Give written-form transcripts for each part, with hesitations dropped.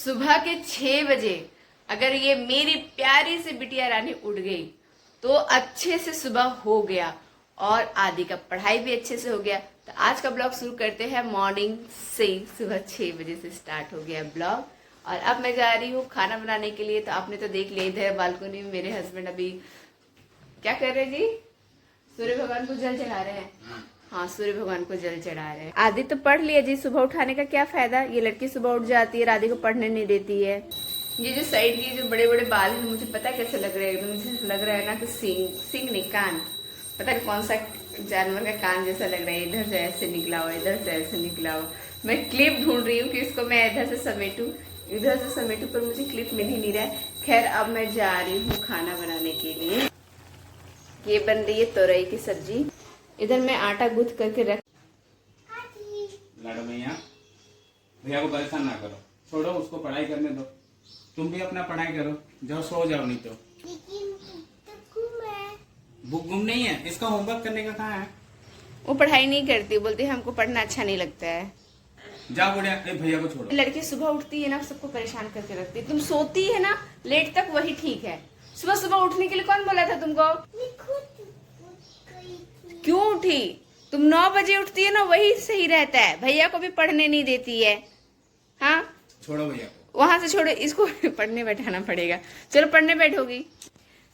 सुबह के 6 बजे अगर ये मेरी प्यारी सी बिटिया रानी उठ गई तो अच्छे से सुबह हो गया और आदि का पढ़ाई भी अच्छे से हो गया। तो आज का ब्लॉग शुरू करते हैं मॉर्निंग से। सुबह 6 बजे से स्टार्ट हो गया ब्लॉग और अब मैं जा रही हूँ खाना बनाने के लिए। तो आपने तो देख लिया इधर बालकनी में मेरे हस्बैंड अभी क्या कर रहे हैं जी, सूर्य भगवान को जल चढ़ा रहे हैं। हाँ, सूर्य भगवान को जल चढ़ा रहे हैं। आदि तो पढ़ लिया जी, सुबह उठाने का क्या फायदा, ये लड़की सुबह उठ जाती है, आदि को पढ़ने नहीं देती है। ये जो साइड की जो बड़े बड़े बाल हैं मुझे पता कैसे लग रहे हैं, मुझे लग रहा है ना कि सिंग नहीं, कान, पता नहीं कौन सा जानवर का कान जैसा लग रहा है। इधर से ऐसे निकला हुआ, इधर से ऐसे निकला हुआ। मैं क्लिप ढूंढ रही हूँ कि इसको मैं इधर से समेटूं, इधर से समेटूं, पर मुझे क्लिप मिल ही नहीं रहा है। खैर अब मैं जा रही हूँ खाना बनाने के लिए। ये बन रही है तोरई की सब्जी। इधर मैं आटा गूंथ करके रख। लाडो भैया, भैया को परेशान ना करो, छोड़ो उसको, पढ़ाई करने दो। तुम भी अपना पढ़ाई करो, जाओ सो जाओ, नहीं तो बुक गुम नहीं है, इसका होमवर्क करने का कहाँ है। वो पढ़ाई नहीं करती, बोलती है हमको पढ़ना अच्छा नहीं लगता है। जाओ बुढ़िया, भैया को छोड़ो। लड़की सुबह उठती है ना, सबको परेशान करके रखती है। तुम सोती है ना लेट तक, वही ठीक है। सुबह सुबह उठने के लिए कौन बोला था तुमको? क्यों उठी? तुम 9 बजे उठती है ना, वही सही रहता है। भैया को भी पढ़ने नहीं देती है। हाँ, छोड़ो भैया को, वहां से छोड़ो, इसको पढ़ने बैठाना पड़ेगा। चलो पढ़ने बैठोगी।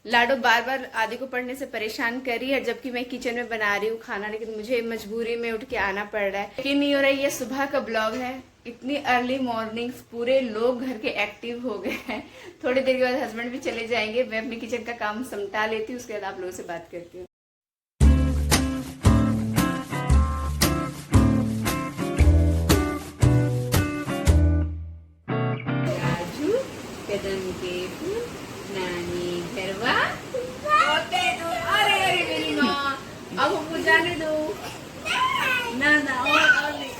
लाडो बार बार आदि को पढ़ने से परेशान कर रही है, जबकि मैं किचन में बना रही हूँ खाना, लेकिन मुझे मजबूरी में उठ के आना पड़ रहा है। लेकिन नहीं हो रहा है। ये सुबह का ब्लॉग है, इतनी अर्ली मॉर्निंग्स, पूरे लोग घर के एक्टिव हो गए हैं। थोड़ी देर के बाद हस्बैंड भी चले जाएंगे, मैं अपनी किचन का काम समटा लेती हूँ, उसके बाद आप लोगों से बात करती हूँ। कदम के फूल नानी घरवा होते दो। अरे अरे मेरी माँ, अब हमको जाने दो ना ना, और नहीं।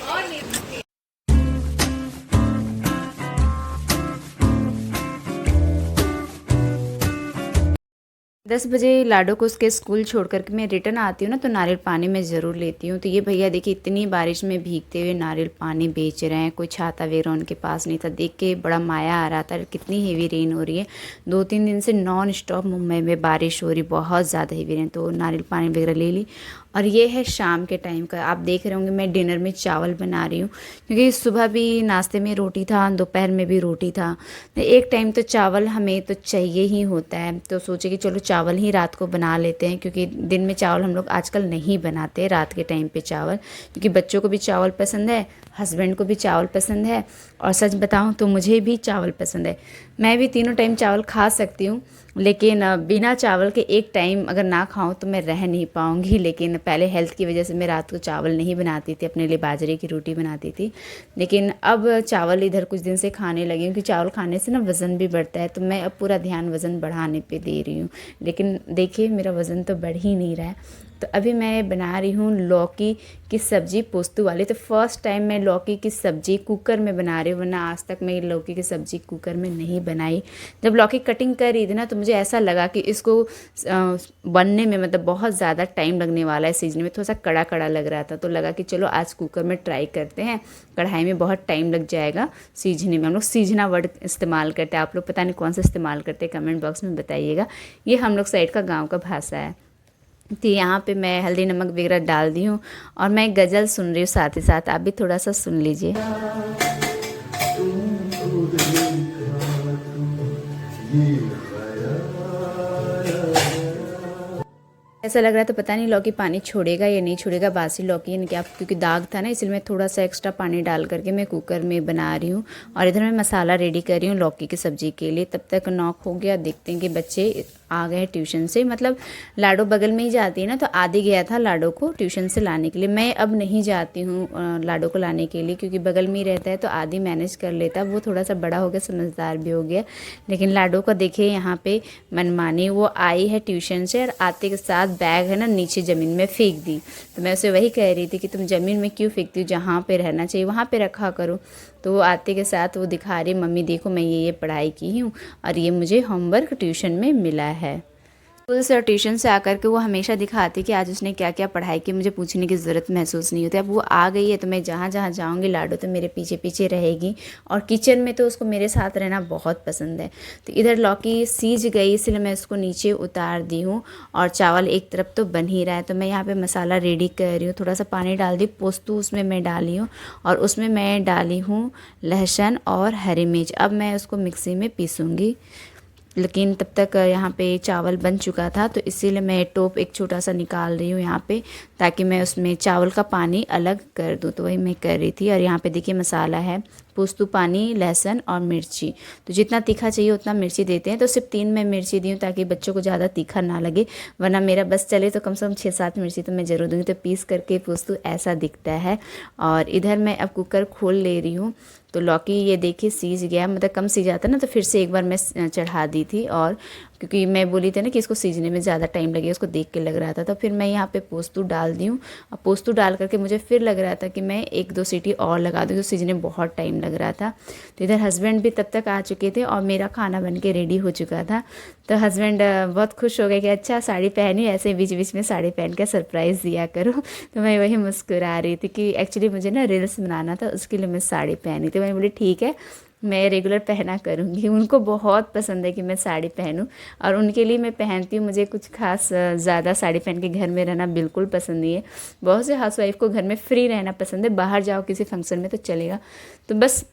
10 बजे लाडो को उसके स्कूल छोड़ करके मैं रिटर्न आती हूँ ना, तो नारियल पानी मैं ज़रूर लेती हूँ। तो ये भैया देखिए इतनी बारिश में भीगते हुए नारियल पानी बेच रहे हैं, कोई छाता वगैरह उनके पास नहीं था। देख के बड़ा माया आ रहा था, कितनी हेवी रेन हो रही है। 2-3 दिन से नॉन स्टॉप मुंबई में बारिश हो रही, बहुत ज़्यादा हेवी रेन। तो नारियल पानी वगैरह ले ली। और ये है शाम के टाइम का, आप देख रहे होंगे मैं डिनर में चावल बना रही हूँ, क्योंकि सुबह भी नाश्ते में रोटी था, दोपहर में भी रोटी था। तो एक टाइम तो चावल हमें तो चाहिए ही होता है। तो सोचे कि चलो चावल ही रात को बना लेते हैं, क्योंकि दिन में चावल हम लोग आजकल नहीं बनाते, रात के टाइम पे चावल, क्योंकि बच्चों को भी चावल पसंद है, हस्बैंड को भी चावल पसंद है, और सच बताऊं तो मुझे भी चावल पसंद है। मैं भी तीनों टाइम चावल खा सकती हूँ, लेकिन बिना चावल के एक टाइम अगर ना खाऊं तो मैं रह नहीं पाऊंगी। लेकिन पहले हेल्थ की वजह से मैं रात को चावल नहीं बनाती थी, अपने लिए बाजरे की रोटी बनाती थी। लेकिन अब चावल इधर कुछ दिन से खाने लगी हूँ, क्योंकि चावल खाने से ना वज़न भी बढ़ता है। तो मैं अब पूरा ध्यान वज़न बढ़ाने पे दे रही हूँ। लेकिन देखिए मेरा वज़न तो बढ़ ही नहीं रहा है। तो अभी मैं बना रही हूँ लौकी की सब्ज़ी पोस्तू वाली। तो फर्स्ट टाइम मैं लौकी की सब्ज़ी कुकर में बना रही हूँ, वरना आज तक मैं लौकी की सब्ज़ी कुकर में नहीं बनाई। जब लौकी कटिंग कर रही थी ना, तो मुझे ऐसा लगा कि इसको बनने में मतलब बहुत ज़्यादा टाइम लगने वाला है, सीजने में थोड़ा सा कड़ा कड़ा लग रहा था। तो लगा कि चलो आज कुकर में ट्राई करते हैं, कढ़ाई में बहुत टाइम लग जाएगा सीझने में। हम लोग सीझना वर्ड इस्तेमाल करते हैं, आप लोग पता नहीं कौन सा इस्तेमाल करते हैं, कमेंट बॉक्स में बताइएगा। ये हम लोग साइड का गाँव का भाषा है। तो यहाँ पे मैं हल्दी नमक वगैरह डाल दी हूँ, और मैं गज़ल सुन रही हूँ साथ ही साथ। आप भी थोड़ा सा सुन लीजिए। ऐसा लग रहा था पता नहीं लौकी पानी छोड़ेगा या नहीं छोड़ेगा, बासी लौकी है क्या, क्योंकि दाग था ना, इसलिए मैं थोड़ा सा एक्स्ट्रा पानी डाल करके मैं कुकर में बना रही हूँ। और इधर मैं मसाला रेडी कर रही हूँ लौकी की सब्ज़ी के लिए। तब तक नॉक हो गया, देखते हैं कि बच्चे आ गए ट्यूशन से। मतलब लाडो बगल में ही जाती है ना, तो आदि गया था लाडो को ट्यूशन से लाने के लिए। मैं अब नहीं जाती हूँ लाडो को लाने के लिए, क्योंकि बगल में ही रहता है, तो आदि मैनेज कर लेता। वो थोड़ा सा बड़ा हो गया, समझदार भी हो गया। लेकिन लाडो को देखिए यहाँ पे मनमानी, वो आई है ट्यूशन से और आते के साथ बैग है ना नीचे ज़मीन में फेंक दी। तो मैं उसे वही कह रही थी कि तुम ज़मीन में क्यों फेंकती हो, जहाँ पे रहना चाहिए वहाँ पे रखा करो। तो वो आते के साथ वो दिखा रही, मम्मी देखो मैं ये पढ़ाई की हूँ और ये मुझे होमवर्क ट्यूशन में मिला है। स्कूल से और ट्यूशन से आकर के वो हमेशा दिखाती कि आज उसने क्या क्या पढ़ाई की, मुझे पूछने की ज़रूरत महसूस नहीं होती। अब वो आ गई है तो मैं जहाँ जहाँ जाऊँगी लाडो तो मेरे पीछे पीछे रहेगी, और किचन में तो उसको मेरे साथ रहना बहुत पसंद है। तो इधर लौकी सीज गई, इसलिए मैं उसको नीचे उतार दी हूँ, और चावल एक तरफ तो बन ही रहा है। तो मैं यहाँ पे मसाला रेडी कर रही हूँ, थोड़ा सा पानी डाल दी, पोस्तू उसमें मैं डाली हूँ, और उसमें मैं डाली हूँ लहसुन और हरी मिर्च। अब मैं उसको मिक्सी में पीसूँगी, लेकिन तब तक यहाँ पे चावल बन चुका था, तो इसीलिए मैं टोप एक छोटा सा निकाल रही हूँ यहाँ पे, ताकि मैं उसमें चावल का पानी अलग कर दूँ। तो वही मैं कर रही थी। और यहाँ पे देखिए मसाला है, पोस्तू, पानी, लहसुन और मिर्ची। तो जितना तीखा चाहिए उतना मिर्ची देते हैं, तो सिर्फ 3 मैं मिर्ची दी हूँ ताकि बच्चों को ज़्यादा तीखा ना लगे, वरना मेरा बस चले तो कम से कम 6-7 मिर्ची तो मैं ज़रूर दूँगी। तो पीस करके पोस्तू ऐसा दिखता है। और इधर मैं अब कुकर खोल ले रही हूँ। तो लौकी ये देखिए सीज गया, मतलब कम सीज आता ना तो फिर से एक बार मैं चढ़ा दी थी, और क्योंकि मैं बोली थी ना कि इसको सीजने में ज़्यादा टाइम लगेगा, उसको देख के लग रहा था। तो फिर मैं यहाँ पे पोस्तू डाल दी हूँ, और पोस्तू डाल करके मुझे फिर लग रहा था कि मैं 1-2 सीटी और लगा दूँ, तो सीजने में बहुत टाइम लग रहा था। तो इधर हस्बैंड भी तब तक आ चुके थे और मेरा खाना बन के रेडी हो चुका था। तो हस्बैंड बहुत खुश हो गए कि अच्छा साड़ी पहनी, ऐसे बीच बीच में साड़ी पहन के सरप्राइज़ दिया करो। तो मैं वही मुस्कुरा रही थी कि एक्चुअली मुझे ना रील्स बनाना था, उसके लिए मैं साड़ी पहनी थी। मैं बोली ठीक है, मैं रेगुलर पहना करूँगी। उनको बहुत पसंद है कि मैं साड़ी पहनूं, और उनके लिए मैं पहनती हूँ। मुझे कुछ खास ज़्यादा साड़ी पहन के घर में रहना बिल्कुल पसंद नहीं है। बहुत से हाउसवाइफ को घर में फ्री रहना पसंद है, बाहर जाओ किसी फंक्शन में तो चलेगा। तो बस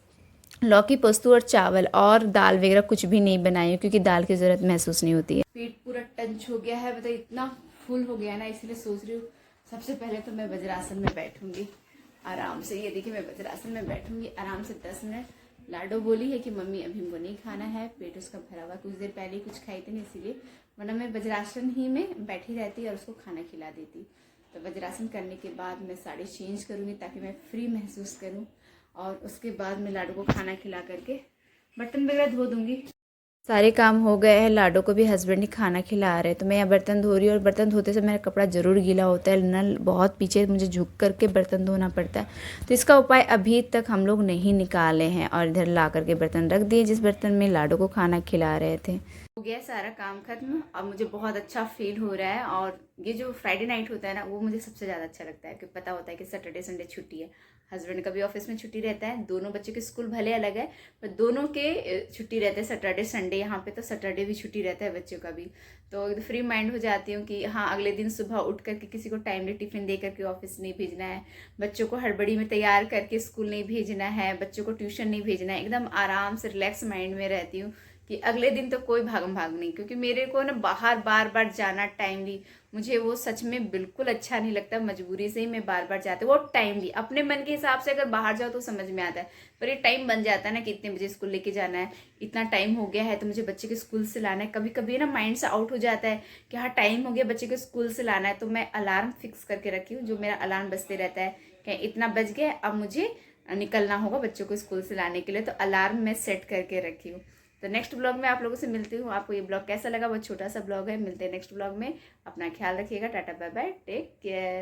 लौकी, पोस्तू और चावल और दाल वगैरह कुछ भी नहीं बनाई हूँ, क्योंकि दाल की ज़रूरत महसूस नहीं होती है। पेट पूरा टंच हो गया है, मतलब इतना फुल हो गया ना, इसलिए सोच रही हूँ सबसे पहले तो मैं वज्रासन में बैठूंगी आराम से। ये देखिए मैं वज्रासन में बैठूंगी आराम से 10 मिनट। लाडो बोली है कि मम्मी अभी हमको नहीं खाना है, पेट उसका भरा हुआ, कुछ देर पहले ही कुछ खाई थी ना इसीलिए, वरना मैं वज्रासन ही में बैठी रहती और उसको खाना खिला देती। तो वज्रासन करने के बाद मैं साड़ी चेंज करूँगी ताकि मैं फ्री महसूस करूँ, और उसके बाद मैं लाडो को खाना खिला करके बर्तन वगैरह धो दूँगी। सारे काम हो गए हैं, लाडो को भी हस्बैंड ही खाना खिला रहे हैं। तो मैं यहाँ बर्तन धो रही हूँ, और बर्तन धोते से मेरा कपड़ा ज़रूर गीला होता है, नल बहुत पीछे मुझे झुक करके बर्तन धोना पड़ता है। तो इसका उपाय अभी तक हम लोग नहीं निकाले हैं, और इधर ला करके बर्तन रख दिए जिस बर्तन में लाडो को खाना खिला रहे थे। हो गया सारा काम खत्म, अब मुझे बहुत अच्छा फील हो रहा है। और ये जो फ्राइडे नाइट होता है ना, वो मुझे सबसे ज़्यादा अच्छा लगता है, क्योंकि पता होता है कि सैटरडे संडे छुट्टी है। हस्बैंड का भी ऑफिस में छुट्टी रहता है, दोनों बच्चों के स्कूल भले अलग है पर दोनों के छुट्टी रहते हैं सैटरडे संडे। यहाँ पे तो सैटरडे भी छुट्टी रहता है बच्चों का भी। तो फ्री माइंड हो जाती हूँ कि हाँ अगले दिन सुबह उठ करके किसी को टाइमली टिफिन दे करके ऑफिस नहीं भेजना है, बच्चों को हड़बड़ी में तैयार करके स्कूल नहीं भेजना है, बच्चों को ट्यूशन नहीं भेजना है। एकदम आराम से रिलैक्स माइंड में रहती हूँ कि अगले दिन तो कोई भागम भाग नहीं, क्योंकि मेरे को ना बाहर बार बार जाना टाइमली, मुझे वो सच में बिल्कुल अच्छा नहीं लगता। मजबूरी से ही मैं बार बार जाती हूँ। वो टाइमली अपने मन के हिसाब से अगर बाहर जाओ तो समझ में आता है, पर ये टाइम बन जाता है ना कि इतने बजे स्कूल लेके जाना है, इतना टाइम हो गया है तो मुझे बच्चे के स्कूल से लाना है। कभी कभी ना माइंड से आउट हो जाता है कि हाँ टाइम हो गया बच्चे के स्कूल से लाना है, तो मैं अलार्म फिक्स करके रखी हूँ, जो मेरा अलार्म बजते रहता है कि इतना बज गया अब मुझे निकलना होगा बच्चों को स्कूल से लाने के लिए। तो अलार्म मैं सेट करके रखी हूँ। तो नेक्स्ट ब्लॉग में आप लोगों से मिलती हूँ। आपको ये ब्लॉग कैसा लगा, बहुत छोटा सा ब्लॉग है। मिलते हैं नेक्स्ट ब्लॉग में। अपना ख्याल रखिएगा। Tata bye bye, take care.